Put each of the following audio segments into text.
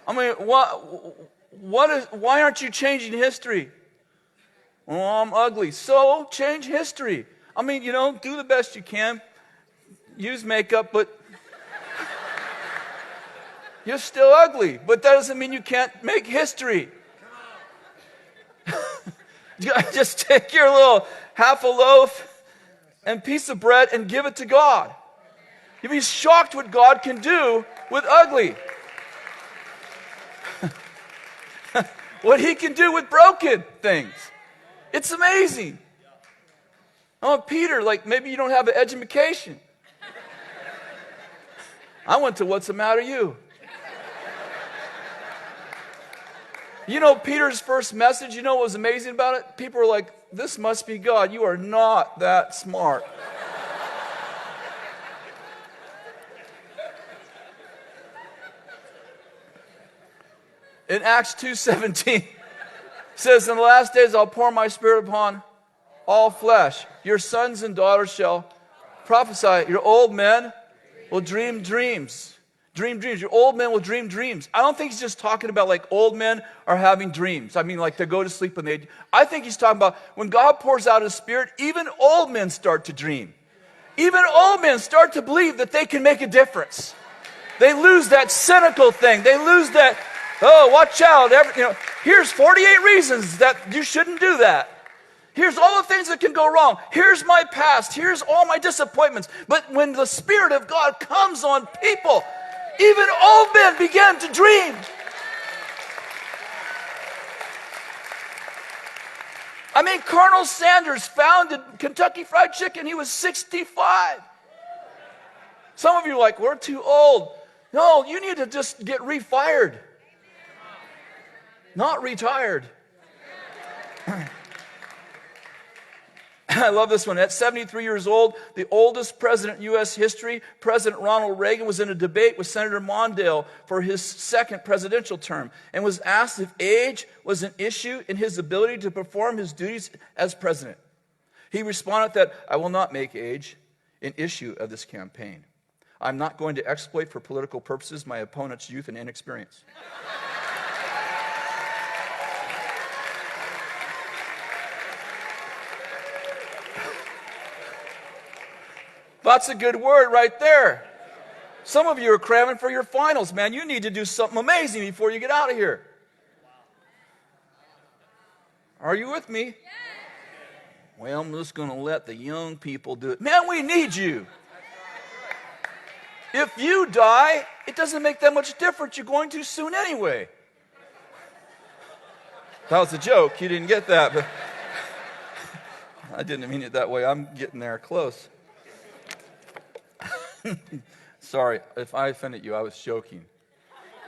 I mean, why aren't you changing history? Oh, I'm ugly. So change history. I mean, do the best you can. Use makeup, but you're still ugly. But that doesn't mean you can't make history. Just take your little half a loaf and piece of bread and give it to God. You'd be shocked what God can do with ugly. What he can do with broken things. It's amazing. Oh, Peter, maybe you don't have an education. I went to What's the Matter You? Peter's first message, what was amazing about it? People were like, this must be God. You are not that smart. In Acts 2:17, says, in the last days I'll pour my spirit upon all flesh. Your sons and daughters shall prophesy. Your old men will dream dreams. Dream dreams. Your old men will dream dreams. I don't think he's just talking about old men are having dreams. I mean, they go to sleep when they... I think he's talking about when God pours out his spirit, even old men start to dream. Even old men start to believe that they can make a difference. They lose that cynical thing. They lose that, oh, watch out. Here's 48 reasons that you shouldn't do that. Here's all the things that can go wrong. Here's my past. Here's all my disappointments. But when the Spirit of God comes on people, even old men begin to dream. I mean, Colonel Sanders founded Kentucky Fried Chicken. He was 65. Some of you are like, we're too old. No, you need to just get refired. Not retired. I love this one. At 73 years old, the oldest president in U.S. history, President Ronald Reagan, was in a debate with Senator Mondale for his second presidential term and was asked if age was an issue in his ability to perform his duties as president. He responded that, I will not make age an issue of this campaign. I'm not going to exploit for political purposes my opponent's youth and inexperience. That's a good word right there. Some of you are cramming for your finals, man. You need to do something amazing before you get out of here. Are you with me? Well, I'm just going to let the young people do it. Man, we need you. If you die, it doesn't make that much difference. You're going too soon anyway. That was a joke. You didn't get that, but I didn't mean it that way. I'm getting there close. Sorry, if I offended you, I was joking.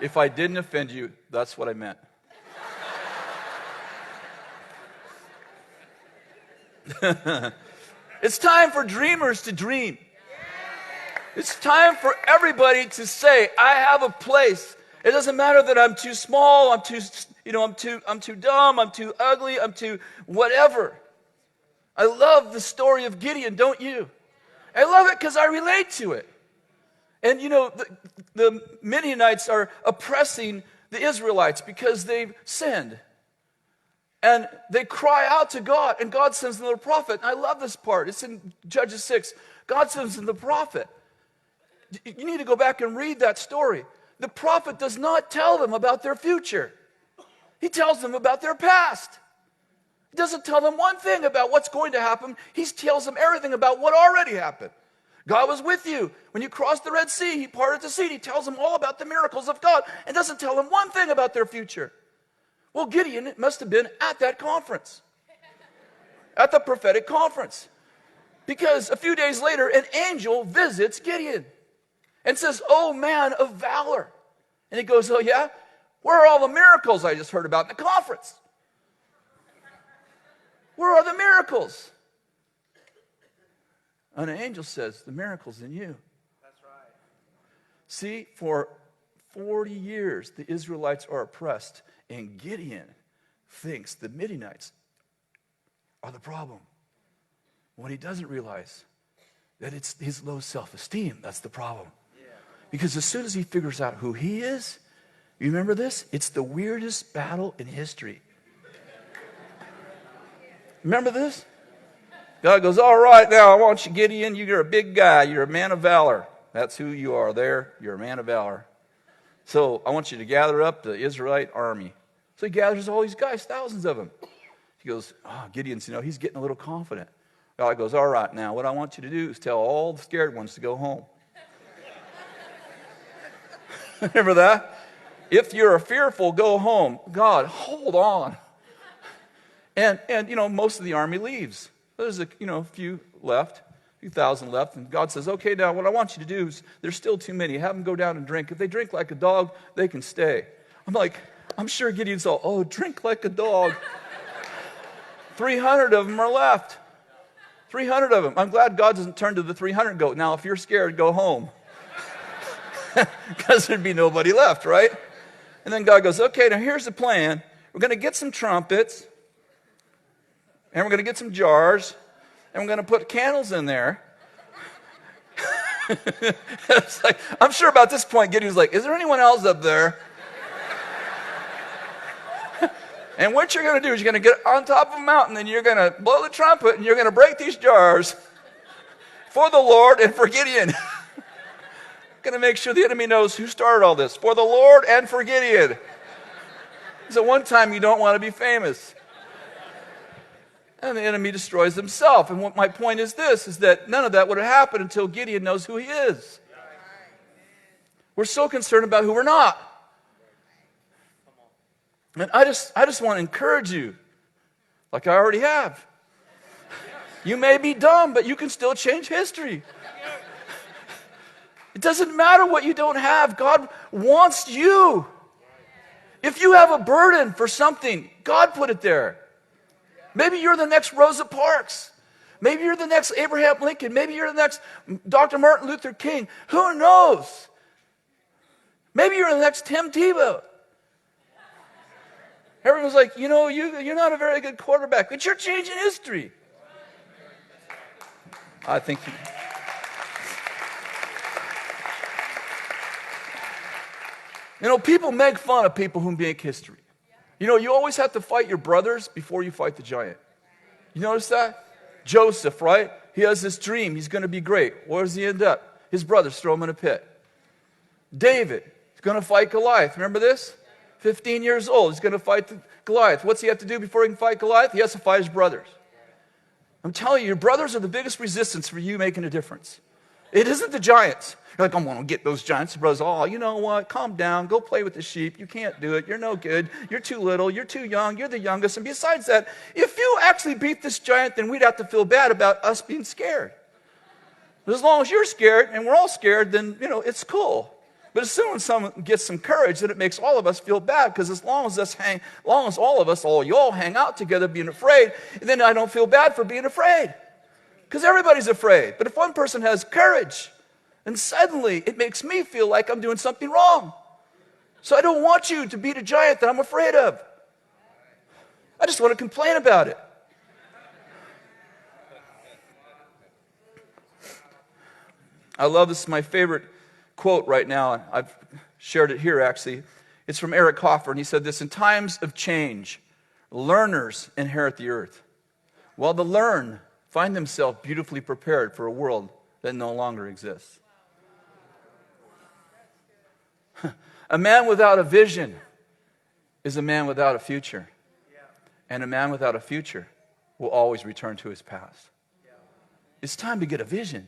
If I didn't offend you, that's what I meant. It's time for dreamers to dream. It's time for everybody to say, I have a place. It doesn't matter that I'm too small, I'm too dumb, I'm too ugly, I'm too whatever. I love the story of Gideon, don't you? I love it because I relate to it. And the Midianites are oppressing the Israelites because they've sinned. And they cry out to God, and God sends them the prophet. And I love this part. It's in Judges 6. God sends them the prophet. You need to go back and read that story. The prophet does not tell them about their future. He tells them about their past. He doesn't tell them one thing about what's going to happen. He tells them everything about what already happened. God was with you. When you crossed the Red Sea, he parted the sea. He tells them all about the miracles of God and doesn't tell them one thing about their future. Well, Gideon must have been at that conference, at the prophetic conference, because a few days later, an angel visits Gideon and says, oh, man of valor. And he goes, oh, yeah? Where are all the miracles I just heard about in the conference? Where are the miracles? And an angel says, the miracle's in you. That's right. See, for 40 years, the Israelites are oppressed, and Gideon thinks the Midianites are the problem. What he doesn't realize, that it's his low self-esteem that's the problem. Yeah. Because as soon as he figures out who he is, You remember this? It's the weirdest battle in history. Remember this? God goes, all right, now I want you, Gideon, you're a big guy. You're a man of valor. That's who you are there. You're a man of valor. So I want you to gather up the Israelite army. So he gathers all these guys, thousands of them. He goes, Gideon's, he's getting a little confident. God goes, all right, now what I want you to do is tell all the scared ones to go home. Remember that? If you're fearful, go home. God, hold on. And most of the army leaves. There's a few left, a few thousand left, and God says, okay, now what I want you to do is, there's still too many. Have them go down and drink. If they drink like a dog, they can stay. I'm sure Gideon's all, drink like a dog. 300 of them are left. 300 of them. I'm glad God doesn't turn to the 300 and go, now if you're scared, go home. Because there'd be nobody left, right? And then God goes, okay, now here's the plan. We're going to get some trumpets. And we're going to get some jars, and we're going to put candles in there. It's like, I'm sure about this point, Gideon's like, is there anyone else up there? And what you're going to do is you're going to get on top of a mountain, and you're going to blow the trumpet, and you're going to break these jars for the Lord and for Gideon. Going to make sure the enemy knows who started all this. For the Lord and for Gideon. So one time you don't want to be famous. And the enemy destroys himself. And what my point is this, is that none of that would have happened until Gideon knows who he is. We're so concerned about who we're not. And I just want to encourage you, like I already have. You may be dumb, but you can still change history. It doesn't matter what you don't have. God wants you. If you have a burden for something, God put it there. Maybe you're the next Rosa Parks. Maybe you're the next Abraham Lincoln. Maybe you're the next Dr. Martin Luther King. Who knows? Maybe you're the next Tim Tebow. Everyone's like, you're not a very good quarterback, but you're changing history. I think... people make fun of people who make history. You always have to fight your brothers before you fight the giant. You notice that? Joseph, right? He has this dream. He's going to be great. Where does he end up? His brothers throw him in a pit. David is going to fight Goliath. Remember this? 15 years old. He's going to fight Goliath. What's he have to do before he can fight Goliath? He has to fight his brothers. I'm telling you, your brothers are the biggest resistance for you making a difference. It isn't the giants. You're like, I'm going to get those giants. Your brother's, you know what? Calm down. Go play with the sheep. You can't do it. You're no good. You're too little. You're too young. You're the youngest. And besides that, if you actually beat this giant, then we'd have to feel bad about us being scared. But as long as you're scared and we're all scared, then, it's cool. But as soon as someone gets some courage, then it makes all of us feel bad, because as long as all y'all hang out together being afraid, then I don't feel bad for being afraid. Because everybody's afraid. But if one person has courage, and suddenly it makes me feel like I'm doing something wrong. So I don't want you to beat a giant that I'm afraid of. I just want to complain about it. I love this. Is my favorite quote right now. I've shared it here, actually. It's from Eric Hoffer, and he said this: in times of change, learners inherit the earth, while the learned find themselves beautifully prepared for a world that no longer exists. A man without a vision is a man without a future. And a man without a future will always return to his past. It's time to get a vision.